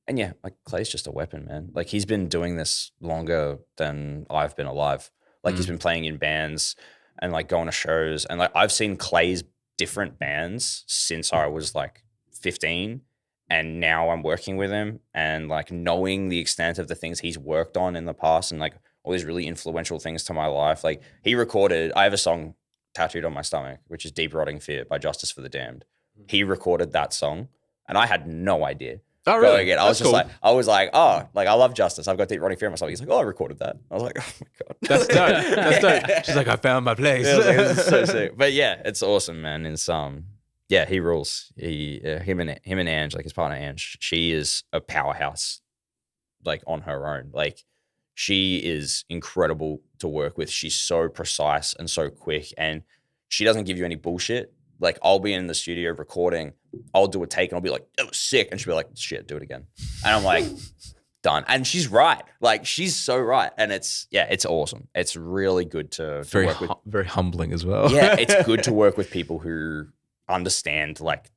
And yeah, like Clay's just a weapon, man. Like he's been doing this longer than I've been alive. Like he's been playing in bands and like going to shows. And like I've seen Clay's different bands since I was like 15. And now I'm working with him and like knowing the extent of the things he's worked on in the past and like all these really influential things to my life. Like I have a song tattooed on my stomach, which is Deep Rotting Fear by Justice for the Damned. He recorded that song and I had no idea. Oh, really? I was like, oh, like I love Justice. I've got Deep Rotting Fear in my stomach. He's like, oh, I recorded that. I was like, oh my God. That's dope. That's dope. She's like, I found my place. Yeah, like, it's so sick. But yeah, it's awesome, man. And yeah, he rules. Him and Ange, like his partner Ange, she is a powerhouse, like on her own. Like she is incredible to work with. She's so precise and so quick, and she doesn't give you any bullshit. Like I'll be in the studio recording, I'll do a take and I'll be like, that was sick. And she'll be like, shit, do it again. And I'm like, done. And she's right. Like she's so right. And it's awesome. It's really good to work with. Very humbling as well. Yeah, it's good to work with people who understand like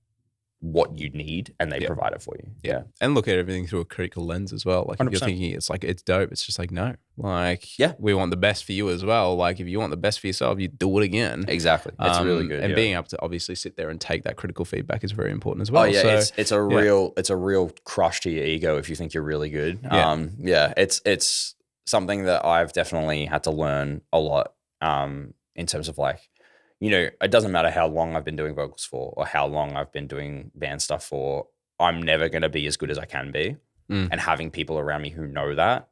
what you need and they provide it for you. Yeah. And look at everything through a critical lens as well. Like 100%. If you're thinking it's like, it's dope. It's just like, no, like, we want the best for you as well. Like if you want the best for yourself, you do it again. Exactly. It's really good. And being able to obviously sit there and take that critical feedback is very important as well. Oh yeah. So, it's a real crush to your ego if you think you're really good. Yeah. It's something that I've definitely had to learn a lot in terms of like, you know, it doesn't matter how long I've been doing vocals for or how long I've been doing band stuff for, I'm never going to be as good as I can be. And having people around me who know that,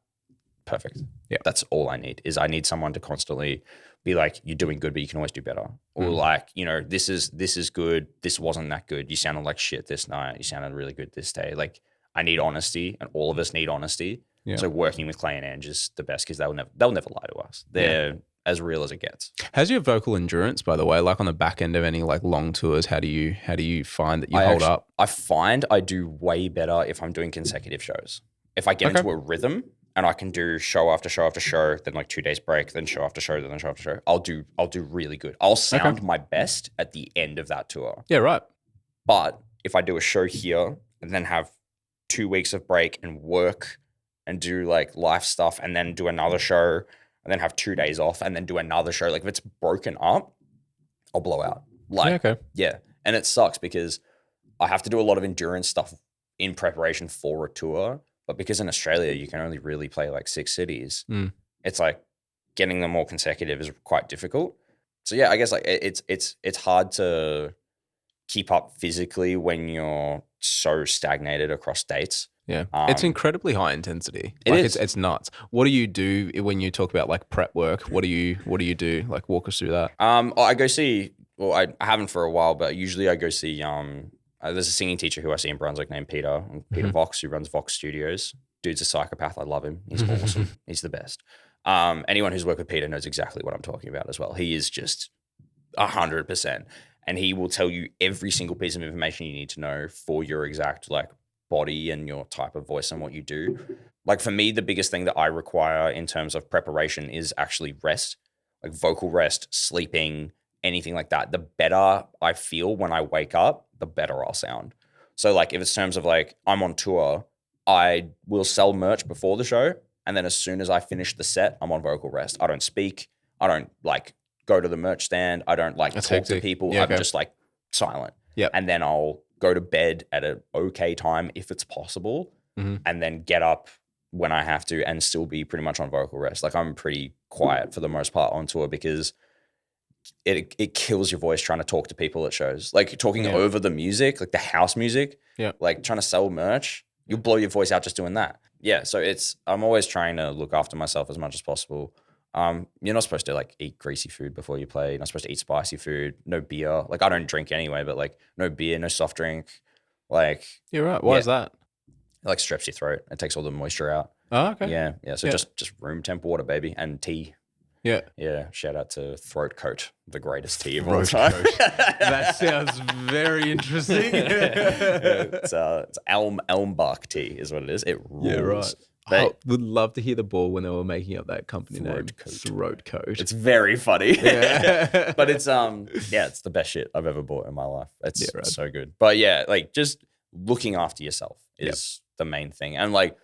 perfect. Yeah. That's all I need is I need someone to constantly be like, you're doing good, but you can always do better. Or like, you know, this is good. This wasn't that good. You sounded like shit this night. You sounded really good this day. Like I need honesty and all of us need honesty. Yeah. So working with Clay and Ange is the best because they'll never lie to us. They're as real as it gets. How's your vocal endurance, by the way? Like on the back end of any like long tours, how do you find that you hold up? I find I do way better if I'm doing consecutive shows. If I get into a rhythm and I can do show after show after show, then like 2 days break, then show after show, then show after show, I'll do really good. I'll sound my best at the end of that tour. Yeah, right. But if I do a show here and then have 2 weeks of break and work and do like life stuff and then do another show and then have 2 days off and then do another show. Like if it's broken up, I'll blow out. Like, yeah. And it sucks because I have to do a lot of endurance stuff in preparation for a tour. But because in Australia, you can only really play like 6 cities. It's like getting them all consecutive is quite difficult. So yeah, I guess like it's hard to keep up physically when you're so stagnated across dates. Yeah, it's incredibly high intensity. It's nuts. What do you do when you talk about like prep work? What do you do? Like walk us through that. I go see. Well, I haven't for a while, but usually I go see. There's a singing teacher who I see in Brunswick named Peter Vox, who runs Vox Studios. Dude's a psychopath. I love him. He's awesome. He's the best. Anyone who's worked with Peter knows exactly what I'm talking about as well. He is just 100%, and he will tell you every single piece of information you need to know for your exact like body and your type of voice and what you do. Like for me, the biggest thing that I require in terms of preparation is actually rest, like vocal rest, sleeping, anything like that. The better I feel when I wake up, the better I'll sound. So like if it's terms of like I'm on tour, I will sell merch before the show. And then as soon as I finish the set, I'm on vocal rest. I don't speak. I don't like go to the merch stand. I don't like talk to people. Yeah, I'm just like silent. Yeah. And then I'll go to bed at an okay time if it's possible, and then get up when I have to and still be pretty much on vocal rest. Like I'm pretty quiet for the most part on tour because it kills your voice trying to talk to people at shows. Like talking over the music, like the house music, like trying to sell merch, you'll blow your voice out just doing that. Yeah, so I'm always trying to look after myself as much as possible. You're not supposed to like eat greasy food before you play. You're not supposed to eat spicy food, no beer. Like I don't drink anyway, but like no beer, no soft drink. Like you're right. Why is that? It like strips your throat. It takes all the moisture out. Oh, okay. Yeah. So just room temp water, baby, and tea. Yeah. Yeah. Shout out to Throat Coat, the greatest tea of all time. That sounds very interesting. It's elm bark tea is what it is. It rules. Yeah, right. I would love to hear the ball when they were making up that company name. Throat Coat. It's very funny. Yeah. But it's it's the best shit I've ever bought in my life. It's so good. But yeah, like just looking after yourself is the main thing. And like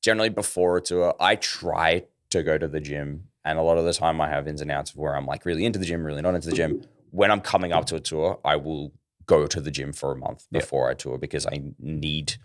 generally before a tour, I try to go to the gym, and a lot of the time I have ins and outs of where I'm like really into the gym, really not into the gym. When I'm coming up to a tour, I will go to the gym for a month before I tour because I need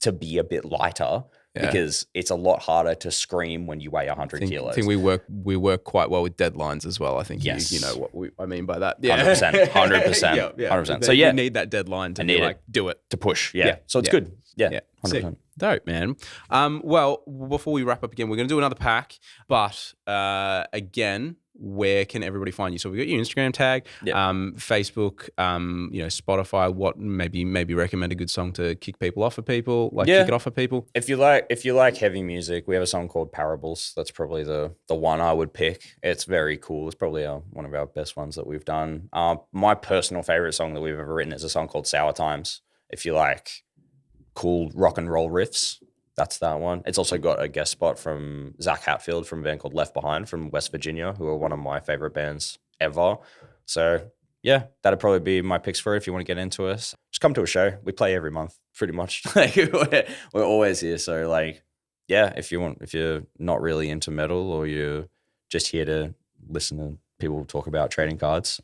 to be a bit lighter because it's a lot harder to scream when you weigh 100 kilos. I think we work quite well with deadlines as well. I think you know what I mean by that. 100%. 100%. So you need that deadline to be like, do it. To push. Yeah. So it's good. Yeah. 100%. Sick. Dope, man. Well, before we wrap up again, we're going to do another pack, but again, where can everybody find you? So we've got your Instagram tag, Facebook, Spotify. What maybe recommend a good song to kick people off for people, kick it off for people. If you like heavy music, we have a song called Parables. That's probably the one I would pick. It's very cool. It's probably one of our best ones that we've done. My personal favorite song that we've ever written is a song called Sour Times. If you like cool rock and roll riffs, that's that one. It's also got a guest spot from Zach Hatfield from a band called Left Behind from West Virginia, who are one of my favorite bands ever. So yeah, that'd probably be my picks for it if you want to get into us. Just come to a show. We play every month pretty much. We're always here. So like, yeah, if you're not really into metal or you're just here to listen to people talk about trading cards,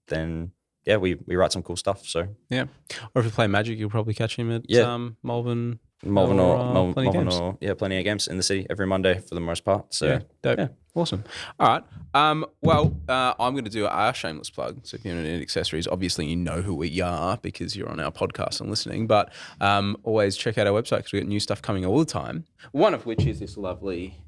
then yeah, we write some cool stuff. So yeah, or if you play Magic, you'll probably catch him at Melbourne or plenty of games in the city every Monday for the most part. So dope. Yeah. Awesome. All right. I'm going to do our shameless plug. So if you're into accessories, obviously you know who we are because you're on our podcast and listening. But always check out our website because we got new stuff coming all the time. One of which is this lovely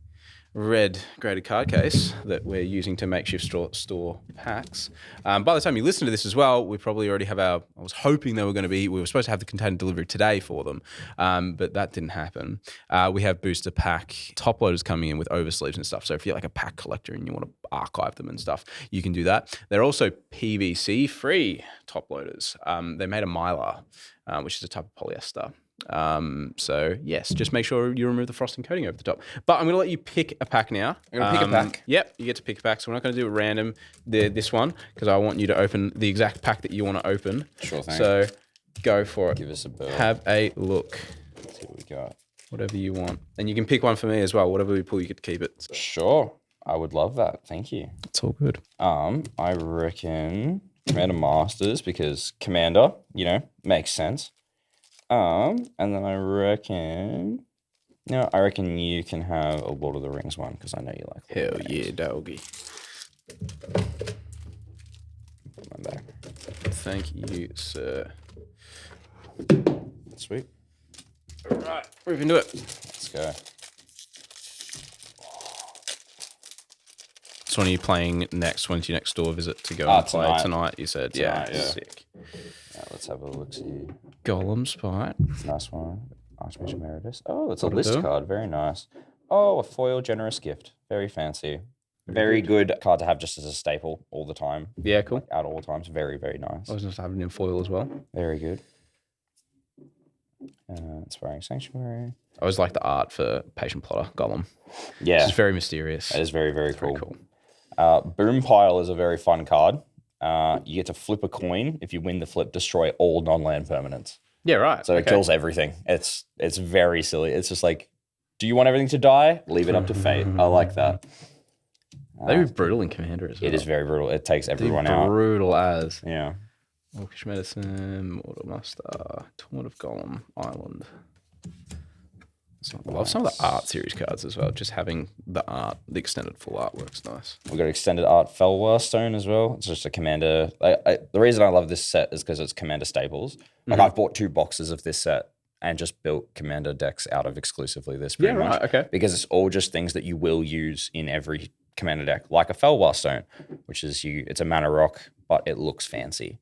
red graded card case that we're using to makeshift store packs. By the time you listen to this as well, we probably already have I was hoping we were supposed to have the container delivery today for them, but that didn't happen. We have booster pack top loaders coming in with oversleeves and stuff. So if you're like a pack collector and you want to archive them and stuff, you can do that. They're also PVC free top loaders. They made a mylar, which is a type of polyester. So yes, just make sure you remove the frosting coating over the top. But I'm going to let you pick a pack now. I'm going to pick a pack. Yep, you get to pick a pack. So we're not going to do a random this one because I want you to open the exact pack that you want to open. Sure thing. So go for it. Give us a bell. Have a look. Let's see what we got. Whatever you want. And you can pick one for me as well. Whatever we pull, you get to keep it. So. Sure. I would love that. Thank you. It's all good. I reckon Commander Masters because Commander, makes sense. And then I reckon you can have a Lord of the Rings one because I know you like Hell yeah, doggy. Put mine back. Thank you, sir. Sweet. All right, we're into it. Let's go. So when are you playing next? When's your next store visit to go and play tonight? You said, tonight, yeah. Sick. Let's have a look. See. Golem Spite. Nice one. Archbishop Emeritus. Oh, it's a list card. Very nice. Oh, a foil generous gift. Very fancy. Very good card to have just as a staple all the time. Yeah, cool. At all times. Very, very nice. I was just having it in foil as well. Very good. Inspiring Sanctuary. I always like the art for Patient Plotter Golem. Yeah. It's very mysterious. It is very, very cool. Boom Pile is a very fun card. You get to flip a coin. If you win the flip, destroy all non-land permanents. Yeah, right. So it kills everything. It's very silly. It's just like, do you want everything to die? Leave it up to fate. I like that. They're brutal in Commander as well. It is very brutal. It takes everyone out. Brutal as. Yeah. Orcish Medicine, Mortal Master, Torment of Golem, Island. I love some of the art series cards as well. Just having the the extended full art works nice. We've got extended art Felwar Stone as well. It's just a Commander. The reason I love this set is because it's Commander staples. Like I've bought 2 boxes of this set and just built Commander decks out of exclusively this pretty much. Right, okay. Because it's all just things that you will use in every Commander deck, like a Felwar Stone, which is it's a mana rock, but it looks fancy.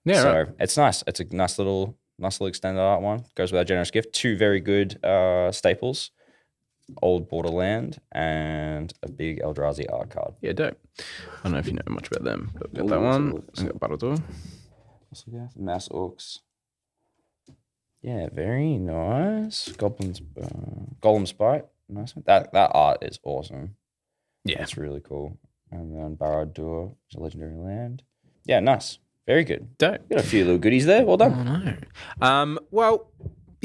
Yeah, so right. It's nice. It's a nice little extended art one. Goes with our generous gift. 2 very good staples. Old Borderland and a big Eldrazi art card. Yeah, dope. I don't know if you know much about them, but we've got that one. We've got Battledore. Mass Orcs. Yeah, very nice. Golem Spite. Nice one. That art is awesome. Yeah. That's really cool. And then Barad-dûr is a legendary land. Yeah, nice. Very good. Dope. Got a few little goodies there. Well done. I know. Well,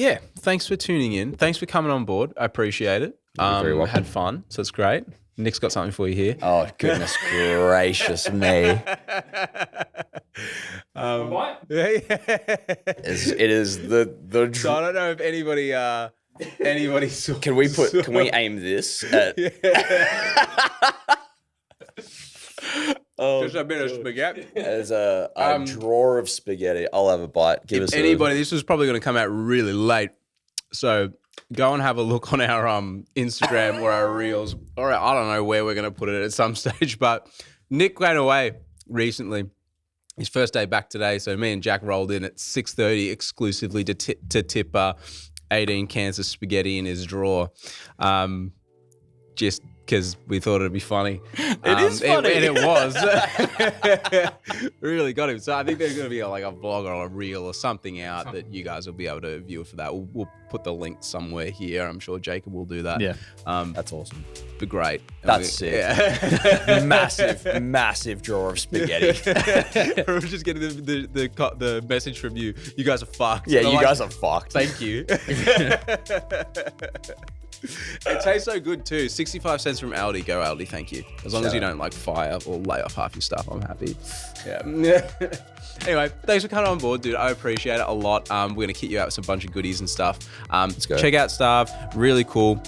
yeah, thanks for tuning in. Thanks for coming on board. I appreciate it. Very welcome. Had fun, so it's great. Nick's got something for you here. Oh, goodness gracious me. It is the So I don't know if anybody saw. Can we aim this at just a bit of spaghetti. as a drawer of spaghetti? I'll have a bite. Give us anybody. This was probably going to come out really late, so go and have a look on our Instagram or our reels. All right, I don't know where we're going to put it at some stage, but Nick went away recently. His first day back today, so me and Jack rolled in at 6:30 exclusively to tip 18 cans of spaghetti in his drawer, just because we thought it'd be funny. It is funny. And it was. Really got him. So I think there's going to be a vlog or a reel or something out that you guys will be able to view for that. We'll put the link somewhere here. I'm sure Jacob will do that. Yeah. That's awesome. Be great. That's sick. Yeah. massive drawer of spaghetti. We're just getting the message from you. You guys are fucked. Yeah, you guys are fucked. Thank you. It tastes so good too. 65 cents from Aldi. Go Aldi, thank you. As long as you don't fire or lay off half your stuff, I'm happy. Yeah. Anyway, thanks for coming on board, dude. I appreciate it a lot. We're gonna kit you out with some bunch of goodies and stuff. Let's go. Check out stuff. Really cool.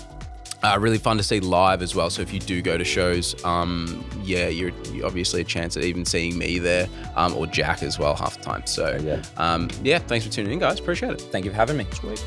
Really fun to see live as well. So if you do go to shows, you're obviously a chance at even seeing me there, or Jack as well half the time. So thanks for tuning in, guys. Appreciate it. Thank you for having me. Sweet.